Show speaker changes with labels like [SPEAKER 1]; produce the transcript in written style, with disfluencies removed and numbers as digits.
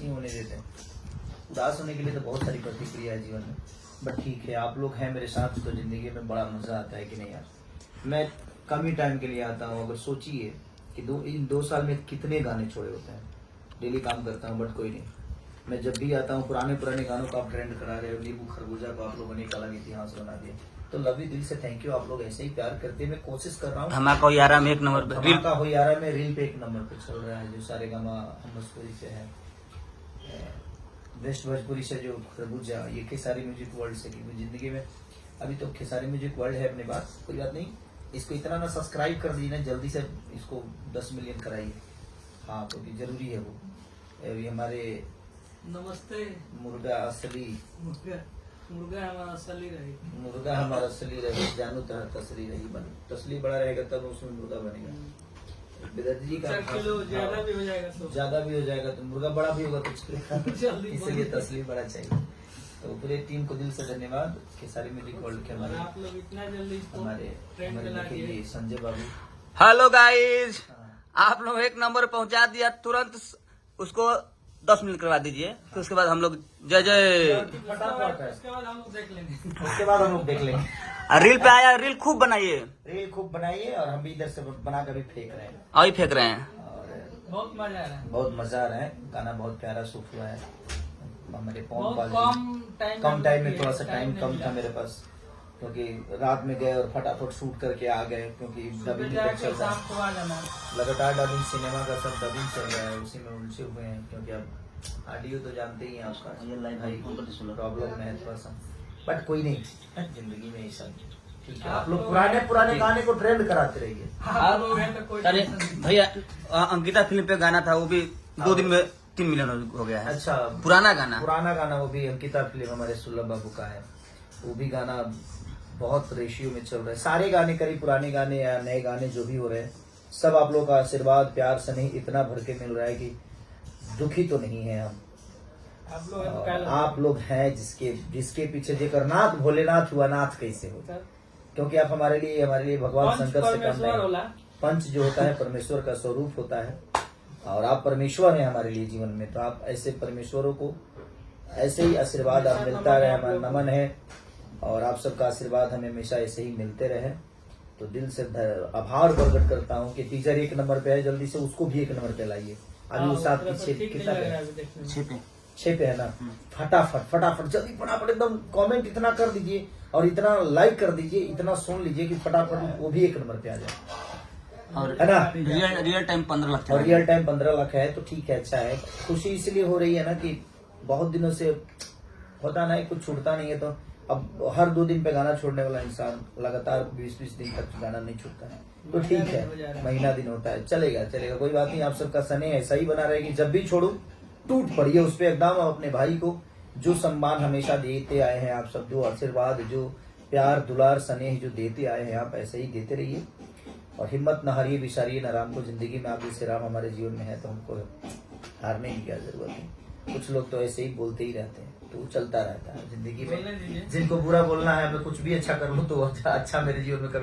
[SPEAKER 1] नहीं होने देते। उदास होने के लिए तो बहुत सारी प्रतिक्रिया है जीवन में, बट ठीक है, आप लोग हैं मेरे साथ तो जिंदगी में बड़ा मजा आता है कि नहीं यार। मैं कम ही टाइम के लिए आता हूँ, अगर सोचिए कि इन 2 साल में कितने गाने छोड़े होते हैं। डेली काम करता हूँ बट कोई नहीं, मैं जब भी आता हूँ पुराने गानों को आप ट्रेंड करा रहे हो। नींबू खरबूजा को आप लोगों ने एक अलग इतिहास बना दिया, तो लव यू, दिल से थैंक यू। आप लोग ऐसे ही प्यार करते हैं, मैं कोशिश कर रहा हूँ।
[SPEAKER 2] धमाका हो यारा में 1 नंबर पे,
[SPEAKER 1] धमाका हो यारा में रील पे 1 नंबर पे चल रहा है, जो सारे गामा भोजपुरी से है, वेस्ट भोजपुरी से जो खरबूजा, ये खेसारी म्यूजिक वर्ल्ड से की जिंदगी में। अभी तो खेसारी म्यूजिक वर्ल्ड है अपने पास, कोई बात नहीं, इसको इतना ना सब्सक्राइब कर दीजिए ना, जल्दी से इसको 10 मिलियन कराइए। हाँ, क्योंकि जरूरी है वो। अभी हमारे
[SPEAKER 3] नमस्ते
[SPEAKER 1] मुर्गा असली,
[SPEAKER 3] मुर्गा हमारा असली रही,
[SPEAKER 1] मुर्गा हमारा असली रही, जानू तरह तसली रही। बन तसली बड़ा रहेगा तब उसमें मुर्गा बनेगा। विदर्थ जी का
[SPEAKER 3] 4 किलो ज्यादा भी हो जाएगा तो
[SPEAKER 1] ज्यादा भी हो जाएगा तो मुर्गा बड़ा भी होगा तो
[SPEAKER 3] जल्दी
[SPEAKER 1] इसलिए तसली बड़ा चाहिए। तो पूरे टीम को दिल से धन्यवाद, खेसारी म्यूजिक वर्ल्ड के हमारे
[SPEAKER 3] आप लोग इतना जल्दी इसको
[SPEAKER 1] हमारे
[SPEAKER 3] ट्रेंड में ला दिए।
[SPEAKER 1] ये संजय बाबू।
[SPEAKER 2] हेलो गाइज,
[SPEAKER 1] हाँ।
[SPEAKER 2] आप लोग 1 नंबर पहुंचा दिया, तुरंत उसको 10 मिनट करवा दीजिए, फिर उसके बाद हम लोग जय जय।
[SPEAKER 1] फटाफट है,
[SPEAKER 3] उसके बाद हम लोग देख लेंगे।
[SPEAKER 1] उसके बाद हम लोग देख लेंगे।
[SPEAKER 2] रील पे आया, रील खूब बनाइए,
[SPEAKER 1] रील खूब बनाइए, और हम भी इधर से बना कर भी फेंक रहे हैं,
[SPEAKER 2] और ही फेंक रहे हैं।
[SPEAKER 1] और
[SPEAKER 3] बहुत मजा आ रहा है।
[SPEAKER 1] बहुत मजा आ रहा है। गाना बहुत प्यारा शूट हुआ है हमारे
[SPEAKER 3] बहुत
[SPEAKER 1] कम टाइम में, थोड़ा सा टाइम कम था मेरे पास, क्योंकि रात में गए और फटाफट शूट करके आ गए, क्योंकि डबिंग चल रहा
[SPEAKER 3] शाम को आ जाना।
[SPEAKER 1] है लगातार। डबिंग सिनेमा का सब डबिंग चल रहा है, उसी में उलझे हुए हैं, क्योंकि अब ऑडियो तो जानते ही हैं आपका प्रॉब्लम में है थोड़ा सा, बट कोई नहीं, जिंदगी में ये सब ठीक है। आप लोग पुराने गाने को ट्रेंड कराते रहिए।
[SPEAKER 3] आप लोग हैं तो कोई
[SPEAKER 2] अरे
[SPEAKER 3] टेंशन नहीं।
[SPEAKER 2] भैया, अंकिता फिल्म पे गाना था, वो भी 2 दिन में 3 मिलियन हो गया है।
[SPEAKER 1] अच्छा,
[SPEAKER 2] पुराना गाना
[SPEAKER 1] वो भी अंकिता फिल्म हमारे सुलभ बाबू का है, वो भी गाना बहुत रेशियो में चल रहा है। सारे गाने करीब, पुराने गाने या नए गाने जो भी हो रहे हैं, सब आप लोग का आशीर्वाद प्यार स्नेह इतना भर के मिल रहा है कि दुखी तो नहीं है हम।
[SPEAKER 3] आप लोग हैं तो क्या
[SPEAKER 1] आप लोग हैं जिसके पीछे जेकर नाथ भोलेनाथ हुआ, नाथ कैसे होता, क्योंकि आप हमारे लिए भगवान शंकर से कम नहीं। पंच जो होता है परमेश्वर का स्वरूप होता है, और आप परमेश्वर हैं हमारे लिए जीवन में, तो आप ऐसे परमेश्वरों को ऐसे ही आशीर्वाद आप मिलता रहे, हमारा नमन है, और आप सबका आशीर्वाद हमें हमेशा ऐसे ही मिलते रहे। तो दिल से आभार प्रकट करता हूँ कि टीचर 1 नंबर पे है, जल्दी से उसको भी 1 नंबर पे लाइए। अभी उस साथ पीछे कितना पे? 6 पे है ना, फटाफट जल्दी फटाफट एकदम कमेंट इतना कर दीजिए, और इतना लाइक कर दीजिए, इतना सुन लीजिए कि फटाफट वो भी 1 नंबर पे आ जाए,
[SPEAKER 2] और
[SPEAKER 1] है ना।
[SPEAKER 2] रियल टाइम 15 लाख,
[SPEAKER 1] और रियल टाइम 15 लाख है, तो ठीक है, अच्छा है। खुशी इसलिए हो रही है ना कि बहुत दिनों से होता ना, कुछ छूटता नहीं है, तो अब हर 2 दिन पे गाना छोड़ने वाला इंसान लगातार 20-20 दिन तक गाना नहीं छूटता है, तो ठीक है, महीना दिन होता है, चलेगा, कोई बात नहीं। आप सबका स्नेह ऐसा ही बना रहेगी, जब भी छोड़ू टूट पड़िए उस पे एकदम। अपने भाई को जो सम्मान हमेशा देते आए हैं आप सब, जो आशीर्वाद, जो प्यार दुलार स्नेह जो देते आए हैं, आप ऐसे ही देते रहिए, और हिम्मत न हारिए, विसारिए न राम को। जिंदगी में आप जैसे राम हमारे जीवन में है, तो हमको हारने की क्या जरूरत है। कुछ लोग तो ऐसे ही बोलते ही रहते हैं, तो चलता रहता है जिंदगी में। जिनको बुरा बोलना है, मैं कुछ भी अच्छा कर लूँ तो अच्छा मेरे जीवन में कभी